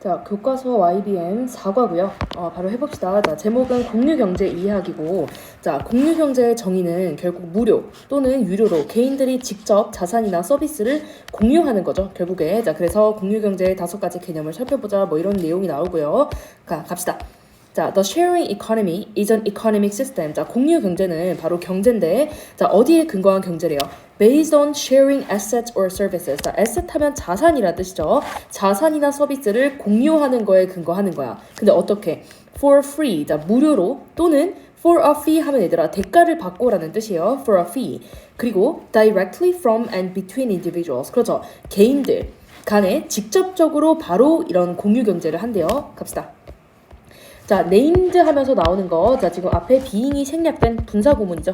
자, 교과서 YBM 4과고요. 바로 해봅시다. 자, 제목은 공유경제 이해하기고, 자, 공유경제의 정의는 결국 무료 또는 유료로 개인들이 직접 자산이나 서비스를 공유하는 거죠. 결국에. 자, 그래서 공유경제의 5가지 개념을 살펴보자. 뭐 이런 내용이 나오고요. 갑시다. 자, the sharing economy is an economic system. 자, 공유 경제는 바로 경제인데, 자, 어디에 근거한 경제래요? Based on sharing assets or services. 자, asset 하면 자산이라 뜻이죠. 자산이나 서비스를 공유하는 거에 근거하는 거야. 근데 어떻게? For free. 자, 무료로 또는 for a fee 하면 얘들아 대가를 받고라는 뜻이에요. For a fee. 그리고 directly from and between individuals. 그렇죠. 개인들 간에 직접적으로 바로 이런 공유 경제를 한대요. 갑시다. 자, named 하면서 나오는 거. 자, 지금 앞에 being이 생략된 분사구문이죠.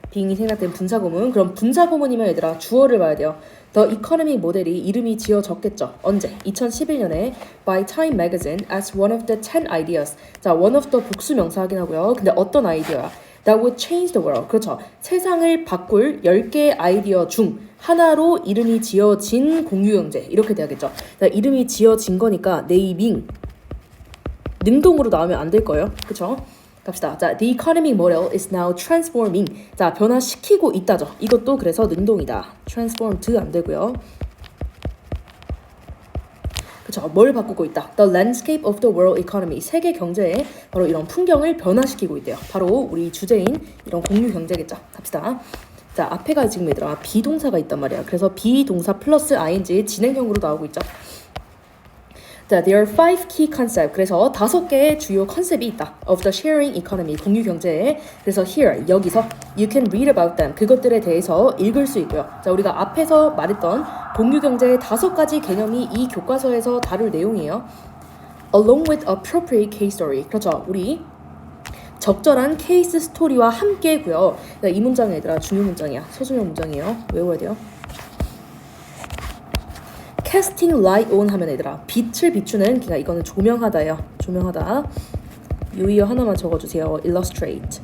being이 생략된 분사구문. 그럼 분사구문이면 얘들아 주어를 봐야 돼요. The Economic 모델이 이름이 지어졌겠죠. 언제? 2011년에 by Time Magazine as one of the 10 ideas. 자, one of the 복수 명사 확인하고요. 근데 어떤 아이디어야? That would change the world. 그렇죠. 세상을 바꿀 10개의 아이디어 중 하나로 이름이 지어진 공유경제. 이렇게 돼야겠죠. 자, 이름이 지어진 거니까 네이밍. 능동으로 나오면 안 될 거예요. 그쵸? 갑시다. 자, the economic model is now transforming. 자, 변화시키고 있다죠. 이것도 그래서 능동이다. transformed 안 되고요. 그쵸? 뭘 바꾸고 있다? The landscape of the world economy. 세계 경제에 바로 이런 풍경을 변화시키고 있대요. 바로 우리 주제인 이런 공유 경제겠죠. 갑시다. 자, 앞에가 지금 얘들아 비동사가 있단 말이야. 그래서 비동사 플러스 ing 진행형으로 나오고 있죠. 자, there are 5 key concepts. 그래서 5개의 주요 컨셉이 있다. Of the sharing economy, 공유 경제에. 그래서 here, 여기서 you can read about them. 그것들에 대해서 읽을 수 있고요. 자, 우리가 앞에서 말했던 공유 경제의 5가지 개념이 이 교과서에서 다룰 내용이에요. Along with appropriate case story. 그렇죠. 우리 적절한 케이스 스토리와 함께고요. 이 문장이 얘들아 중요 문장이야. 소중한 문장이에요. 외워야 돼요. casting light on 하면 얘들아 빛을 비추는, 그러니까 이거는 조명하다예요. 조명하다. 유의어 하나만 적어주세요. illustrate.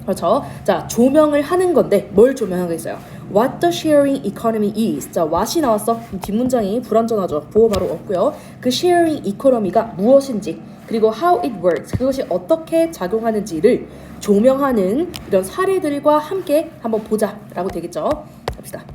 그렇죠. 자, 조명을 하는 건데 뭘 조명하겠어요? What the sharing economy is. 자, what이 나왔어. 뒷문장이 불완전하죠. 보호 바로 없고요. 그 sharing economy가 무엇인지, 그리고 how it works, 그것이 어떻게 작용하는지를 조명하는 이런 사례들과 함께 한번 보자라고 되겠죠. 갑시다.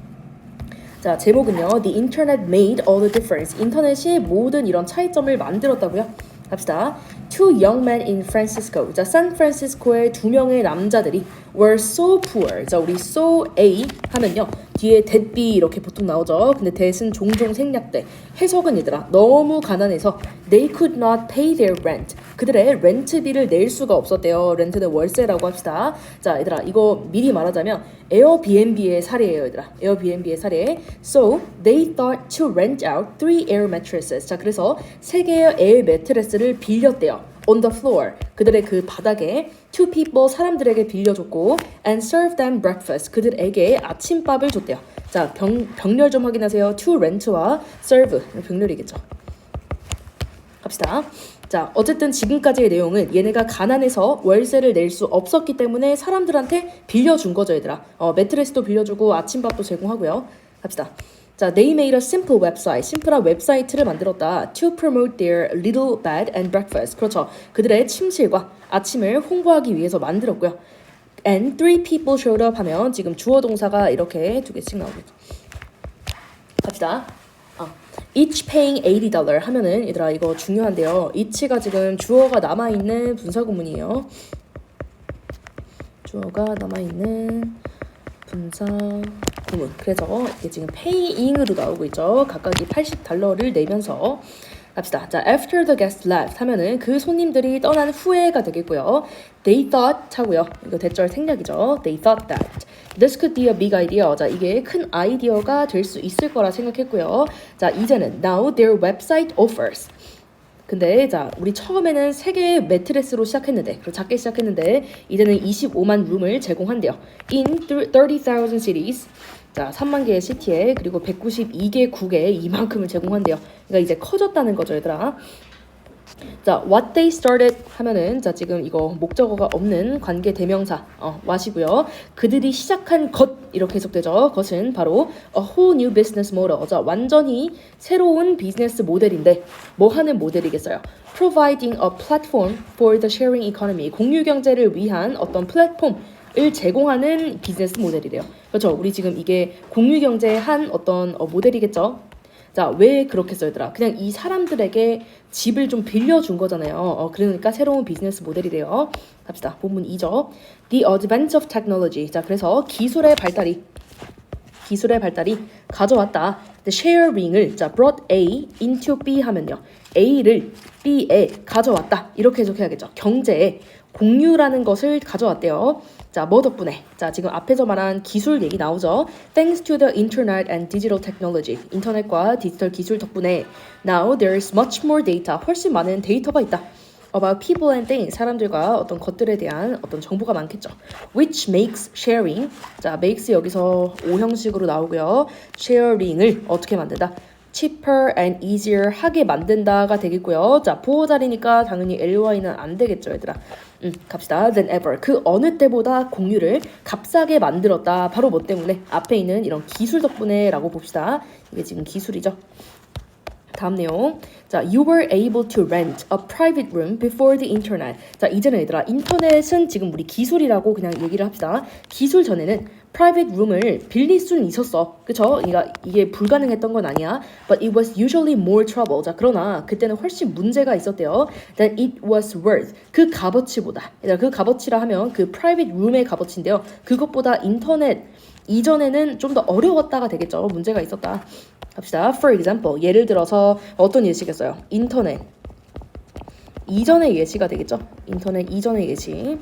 자, 제목은요. The Internet made all the difference. 인터넷이 모든 이런 차이점을 만들었다고요. 갑시다. Two young men in Francisco. 자, 샌프란시스코의 2명의 남자들이 were so poor. 자, 우리 so A 하면요. 뒤에 that be 이렇게 보통 나오죠. 근데 that은 종종 생략돼. 해석은 얘들아 너무 가난해서 they could not pay their rent. 그들의 렌트비를 낼 수가 없었대요. 렌트는 월세라고 합시다. 자, 얘들아 이거 미리 말하자면 에어비앤비의 사례예요, 얘들아. 에어비앤비의 사례. So they thought to rent out 3 air mattresses. 자, 그래서 3개의 에어 매트레스를 빌렸대요. On the floor. 그들의 그 바닥에 two people 사람들에게 빌려줬고 and serve them breakfast. 그들에게 아침밥을 줬대요. 자, 병렬 좀 확인하세요. to rent와 serve 병렬이겠죠. 갑시다. 자, 어쨌든 지금까지의 내용은 얘네가 가난해서 월세를 낼 수 없었기 때문에 사람들한테 빌려준 거죠, 얘들아. 매트레스도 빌려주고 아침밥도 제공하고요. 갑시다. 자, they made a simple website. 심플한 웹사이트를 만들었다. To promote their little bed and breakfast. 그렇죠. 그들의 침실과 아침을 홍보하기 위해서 만들었고요. And 3 people showed up 하면 지금 주어 동사가 이렇게 2개씩 나오겠죠. 갑시다. Each paying $80 하면은 얘들아 이거 중요한데요. each가 지금 주어가 남아있는 분사구문이에요. 주어가 남아있는 분사구문. 그래서 이게 지금 paying으로 나오고 있죠. 각각이 $80를 내면서 갑시다. 자, after the guest left 하면은 그 손님들이 떠난 후에가 되겠고요. They thought 하고요. 이거 대절 생략이죠. They thought that this could be a big idea. 자, 이게 큰 아이디어가 될 수 있을 거라 생각했고요. 자, 이제는 now their website offers. 근데 자, 우리 처음에는 3개의 매트레스로 시작했는데, 그리고 작게 시작했는데 이제는 25만 룸을 제공한대요. In 30,000 cities. 자, 3만 개의 시티에, 그리고 192개 국에 이만큼을 제공한대요. 그러니까 이제 커졌다는 거죠, 얘들아. 자, what they started 하면은 자 지금 이거 목적어가 없는 관계 대명사 what이고요. 그들이 시작한 것 이렇게 해석되죠. 것은 바로 a whole new business model. 자, 완전히 새로운 비즈니스 모델인데 뭐 하는 모델이겠어요? Providing a platform for the sharing economy. 공유 경제를 위한 어떤 플랫폼을 제공하는 비즈니스 모델이래요. 그렇죠? 우리 지금 이게 공유 경제의 한 어떤 모델이겠죠? 자, 왜 그렇게 써있더라? 그냥 이 사람들에게 집을 좀 빌려준 거잖아요. 그러니까 새로운 비즈니스 모델이래요. 갑시다. 본문 2죠. The advance of technology. 자, 그래서 기술의 발달이 가져왔다. The sharing을 자 brought A into B 하면요. A를 B에 가져왔다. 이렇게 해석해야겠죠. 경제에 공유라는 것을 가져왔대요. 자, 뭐 덕분에? 자, 지금 앞에서 말한 기술 얘기 나오죠. Thanks to the internet and digital technology. 인터넷과 디지털 기술 덕분에 now there is much more data. 훨씬 많은 데이터가 있다. About people and things. 사람들과 어떤 것들에 대한 어떤 정보가 많겠죠. Which makes sharing. 자, makes 여기서 오형식으로 나오고요. sharing을 어떻게 만든다? cheaper and easier 하게 만든다가 되겠고요. 자, 보호 자리니까 당연히 ly는 안 되겠죠, 얘들아. 갑시다. than ever. 그 어느 때보다 공유를 값싸게 만들었다. 바로 뭐 때문에? 앞에 있는 이런 기술 덕분에 라고 봅시다. 이게 지금 기술이죠. 다음 내용. 자, you were able to rent a private room before the internet. 자, 이제는 얘들아, 인터넷은 지금 우리 기술이라고 그냥 얘기를 합시다. 기술 전에는 private room을 빌릴 수는 있었어. 그쵸? 그러니까 이게 불가능했던 건 아니야. But it was usually more trouble. 자, 그러나 그때는 훨씬 문제가 있었대요. That it was worth. 그 값어치보다. 얘들아, 그 값어치라 하면 그 private room의 값어치인데요. 그것보다 인터넷 이전에는 좀 더 어려웠다가 되겠죠. 문제가 있었다. 합시다. For example, 예를 들어서 어떤 예시겠어요? 인터넷 이전의 예시가 되겠죠? 인터넷 이전의 예시.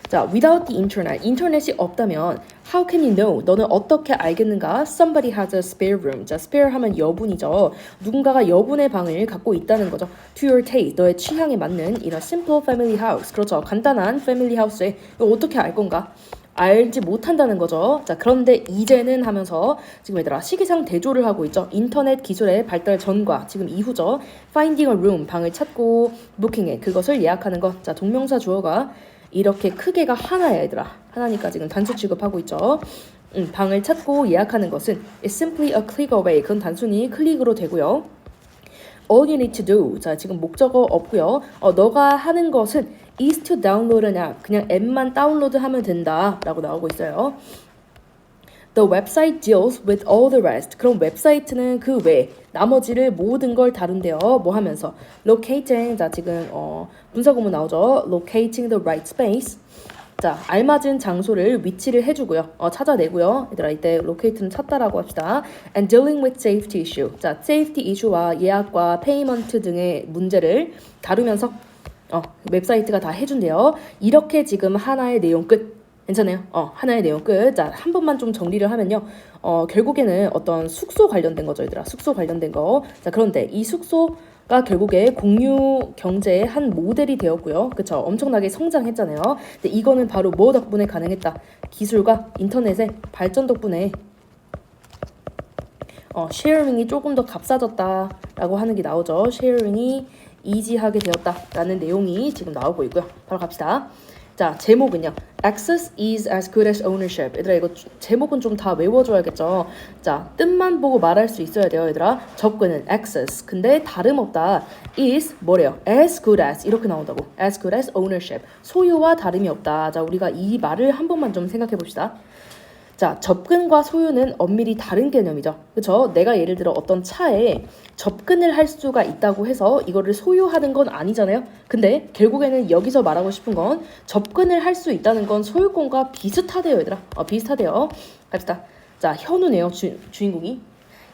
자, without the internet, 인터넷이 없다면 how can you know? 너는 어떻게 알겠는가? Somebody has a spare room. 자, spare 하면 여분이죠. 누군가가 여분의 방을 갖고 있다는 거죠. To your taste, 너의 취향에 맞는 이런 simple family house. 그렇죠. 간단한 family house에 이거 어떻게 알 건가? 알지 못한다는 거죠. 자, 그런데 이제는 하면서 지금 얘들아 시기상 대조를 하고 있죠. 인터넷 기술의 발달 전과 지금 이후죠. Finding a room, 방을 찾고 booking에 그것을 예약하는 것. 자, 동명사 주어가 이렇게 크게가 하나야 얘들아. 하나니까 지금 단수 취급하고 있죠. 방을 찾고 예약하는 것은 is simply a click away. 그건 단순히 클릭으로 되고요. All you need to do. 자, 지금 목적어 없고요. 너가 하는 것은 is to download an app. 그냥 앱만 다운로드하면 된다 라고 나오고 있어요. The website deals with all the rest. 그럼 웹사이트는 그 외 나머지를 모든 걸 다룬대요. 뭐 하면서? Locating. 자, 지금 분사구문 나오죠. Locating the right space. 자, 알맞은 장소를 위치를 해주고요. 찾아내고요. 얘들아, 이때 locate는 찾다라고 합시다. And dealing with safety issue. 자, safety issue와 예약과 payment 등의 문제를 다루면서 웹사이트가 다 해준대요. 이렇게 지금 하나의 내용 끝. 괜찮아요? 하나의 내용 끝. 자, 한 번만 좀 정리를 하면요. 결국에는 어떤 숙소 관련된 거죠, 얘들아. 숙소 관련된 거. 자, 그런데 이 숙소가 결국에 공유 경제의 한 모델이 되었고요. 그쵸? 엄청나게 성장했잖아요. 근데 이거는 바로 뭐 덕분에 가능했다? 기술과 인터넷의 발전 덕분에 쉐어링이 조금 더 값싸졌다라고 하는 게 나오죠. 쉐어링이 이지하게 되었다라는 내용이 지금 나오고 있고요. 바로 갑시다. 자, 제목은요. Access is as good as ownership. 얘들아, 이거 제목은 좀 다 외워줘야겠죠. 자, 뜻만 보고 말할 수 있어야 돼요, 얘들아. 접근은 access. 근데 다름없다. is 뭐래요? As good as. 이렇게 나온다고. As good as ownership. 소유와 다름이 없다. 자, 우리가 이 말을 한 번만 좀 생각해 봅시다. 자, 접근과 소유는 엄밀히 다른 개념이죠. 그렇죠? 내가 예를 들어 어떤 차에 접근을 할 수가 있다고 해서 이거를 소유하는 건 아니잖아요. 근데 결국에는 여기서 말하고 싶은 건 접근을 할 수 있다는 건 소유권과 비슷하대요, 얘들아. 비슷하대요. 갑시다. 자, 현우네요, 주인공이.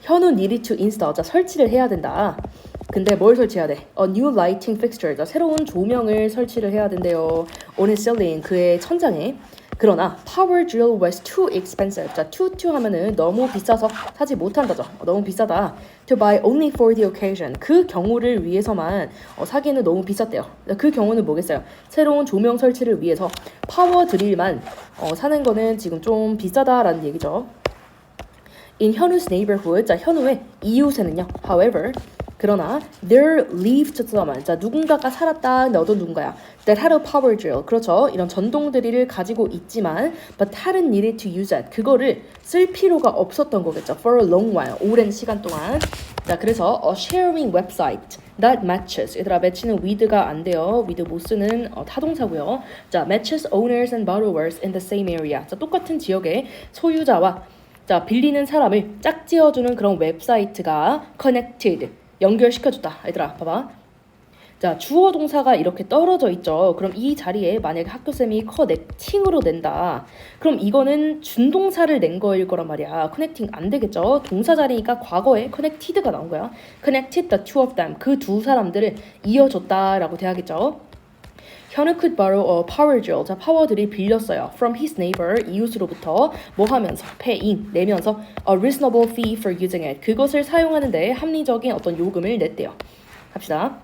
현우 needed to install. 자, 설치를 해야 된다. 근데 뭘 설치해야 돼? A new lighting fixture. 자, 새로운 조명을 설치를 해야 된대요. On his ceiling. 그의 천장에. 그러나 power drill was too expensive. 자, too 하면은 너무 비싸서 사지 못한다죠. 너무 비싸다. To buy only for the occasion. 그 경우를 위해서만 사기는 너무 비쌌대요. 그 경우는 뭐겠어요? 새로운 조명 설치를 위해서 파워 드릴만 사는 거는 지금 좀 비싸다라는 얘기죠. In 현우's neighborhood. 자, 현우의 이웃에는요. However, 그러나 there lived someone. 자, 누군가가 살았다. 근데 어떤 누군가야? That had a power drill. 그렇죠. 이런 전동드릴을 가지고 있지만 but hadn't needed to use it. 그거를 쓸 필요가 없었던 거겠죠. For a long while. 오랜 시간 동안. 자, 그래서 a sharing website that matches. 얘들아, match는 with가 안 돼요. with 못 쓰는 타동사고요. 자, matches owners and borrowers in the same area. 자, 똑같은 지역의 소유자와 자, 빌리는 사람을 짝지어주는 그런 웹사이트가 connected. 연결시켜줬다. 얘들아, 봐봐. 자, 주어 동사가 이렇게 떨어져 있죠. 그럼 이 자리에 만약에 학교쌤이 커넥팅으로 낸다. 그럼 이거는 준동사를 낸 거일 거란 말이야. 커넥팅 안 되겠죠. 동사 자리니까 과거에 connected가 나온 거야. connected the two of them. 그 두 사람들을 이어줬다라고 돼야겠죠. 현우 could borrow a power drill. 자, 파워들이 빌렸어요. From his neighbor, 이웃으로부터 뭐 하면서? paying, 내면서 a reasonable fee for using it. 그것을 사용하는데 합리적인 어떤 요금을 냈대요. 갑시다.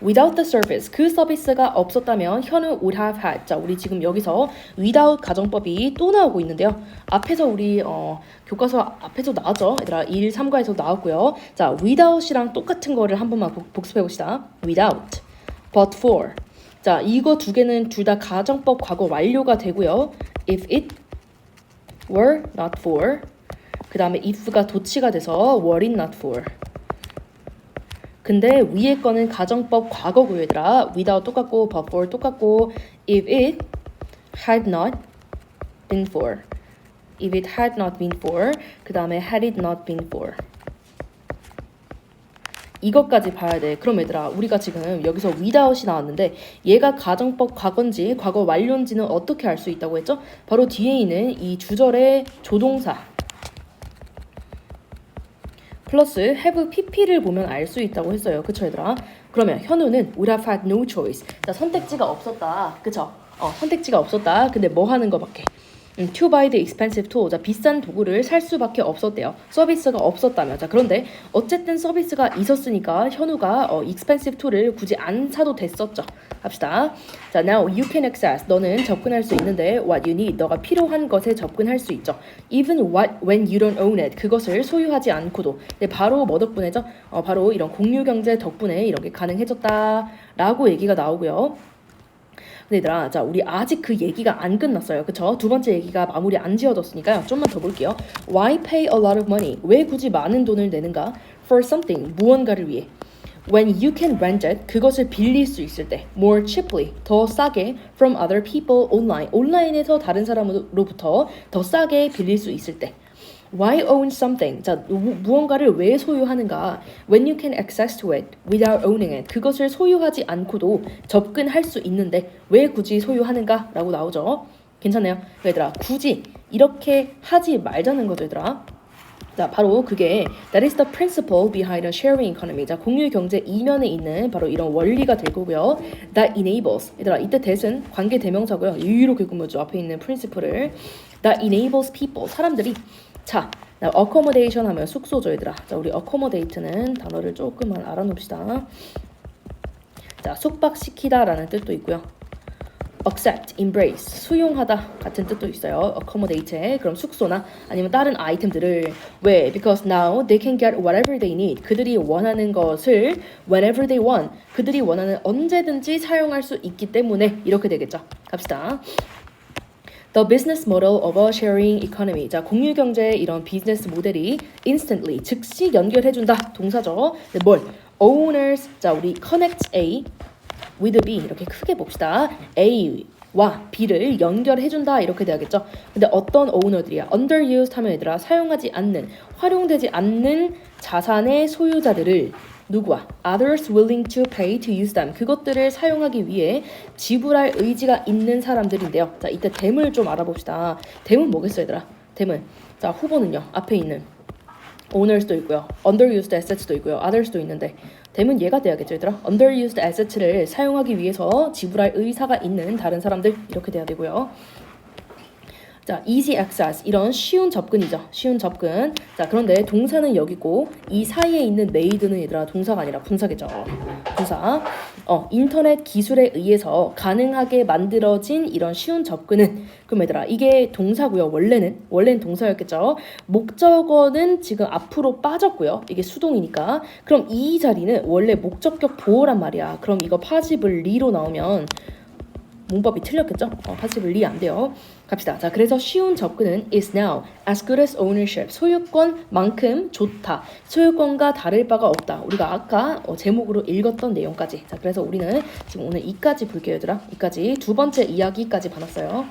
Without the service, 그 서비스가 없었다면 현우 would have had. 자, 우리 지금 여기서 without 가정법이 또 나오고 있는데요. 앞에서 우리 교과서 앞에서 나왔죠. 얘들아, 1, 3과에서 나왔고요. 자, without이랑 똑같은 거를 한 번만 복습해 봅시다. Without, but for. 자, 이거 두 개는 둘 다 가정법 과거 완료가 되고요. If it were not for. 그 다음에 if가 도치가 돼서 were it not for. 근데 위에 거는 가정법 과거고요, 얘들아. without 똑같고 but for 똑같고 if it had not been for. if it had not been for. 그 다음에 had it not been for. 이것까지 봐야 돼. 그럼 얘들아, 우리가 지금 여기서 without이 나왔는데 얘가 가정법 과거인지 과거 완료인지는 어떻게 알 수 있다고 했죠? 바로 뒤에 있는 이 주절의 조동사 플러스 have pp를 보면 알 수 있다고 했어요. 그쵸, 얘들아? 그러면 현우는 would have had no choice. 자, 선택지가 없었다. 그쵸? 선택지가 없었다. 근데 뭐 하는 거밖에? to buy the expensive tool. 자, 비싼 도구를 살 수밖에 없었대요. 서비스가 없었다면. 자, 그런데 어쨌든 서비스가 있었으니까 현우가 expensive tool을 굳이 안 사도 됐었죠. 합시다. 자, now you can access. 너는 접근할 수 있는데 what you need. 너가 필요한 것에 접근할 수 있죠. even what when you don't own it. 그것을 소유하지 않고도. 네, 바로 뭐 덕분에죠? 바로 이런 공유 경제 덕분에 이런 게 가능해졌다라고 얘기가 나오고요. 얘들아, 자, 우리 아직 그 얘기가 안 끝났어요. 그쵸? 두 번째 얘기가 마무리 안 지어졌으니까요. 좀만 더 볼게요. Why pay a lot of money? 왜 굳이 많은 돈을 내는가? For something, 무언가를 위해. When you can rent it, 그것을 빌릴 수 있을 때. More cheaply, 더 싸게. From other people online. 온라인에서 다른 사람으로부터 더 싸게 빌릴 수 있을 때. Why own something? 자, 무언가를 왜 소유하는가? When you can access to it without owning it. 그것을 소유하지 않고도 접근할 수 있는데 왜 굳이 소유하는가? 라고 나오죠. 괜찮나요? 얘들아, 굳이 이렇게 하지 말자는 거죠, 얘들아. 자, 바로 그게 that is the principle behind a sharing economy. 자, 공유 경제 이면에 있는 바로 이런 원리가 될 거고요. That enables. 얘들아, 이때 that은 관계 대명사고요. 이렇게 꾸며줘. 앞에 있는 principle을. That enables people. 사람들이 자, accommodation 하면 숙소죠, 얘들아. 자, 우리 accommodate는 단어를 조금만 알아놓읍시다. 자, 숙박시키다라는 뜻도 있고요. accept, embrace, 수용하다 같은 뜻도 있어요. accommodate에. 그럼 숙소나 아니면 다른 아이템들을 왜? Because now they can get whatever they need. 그들이 원하는 것을 whenever they want. 그들이 원하는 언제든지 사용할 수 있기 때문에 이렇게 되겠죠. 갑시다. The business model of a sharing economy. 자, 공유 경제의 이런 비즈니스 모델이 instantly, 즉시 연결해준다. 동사죠. 네, 뭘? Owners. 자, 우리 connect A with B. 이렇게 크게 봅시다. A와 B를 연결해준다. 이렇게 돼야겠죠. 근데 어떤 owner들이야? underused 하면 얘들아, 사용하지 않는, 활용되지 않는 자산의 소유자들을 누구와? Others willing to pay to use them. 그것들을 사용하기 위해 지불할 의지가 있는 사람들인데요. 자, 이때 댐을 좀 알아봅시다. 댐은 뭐겠어요, 얘들아? 댐은 자, 후보는요. 앞에 있는 owners도 있고요. underused assets도 있고요. others도 있는데 댐은 얘가 돼야겠죠, 얘들아? underused assets를 사용하기 위해서 지불할 의사가 있는 다른 사람들 이렇게 돼야 되고요. 자, easy access 이런 쉬운 접근이죠. 쉬운 접근. 자, 그런데 동사는 여기고 이 사이에 있는 made는 얘들아 동사가 아니라 분사겠죠. 분사. 인터넷 기술에 의해서 가능하게 만들어진 이런 쉬운 접근은 그럼 얘들아 이게 동사고요. 원래는 동사였겠죠. 목적어는 지금 앞으로 빠졌고요. 이게 수동이니까. 그럼 이 자리는 원래 목적격 보호란 말이야. 그럼 이거 파지블 리로 나오면 문법이 틀렸겠죠? 파지블 리 안 돼요. 갑시다. 자, 그래서 쉬운 접근은 is now as good as ownership. 소유권만큼 좋다. 소유권과 다를 바가 없다. 우리가 아까 제목으로 읽었던 내용까지. 자, 그래서 우리는 지금 오늘 이까지 볼게요, 얘들아. 이까지 두 번째 이야기까지 봐놨어요.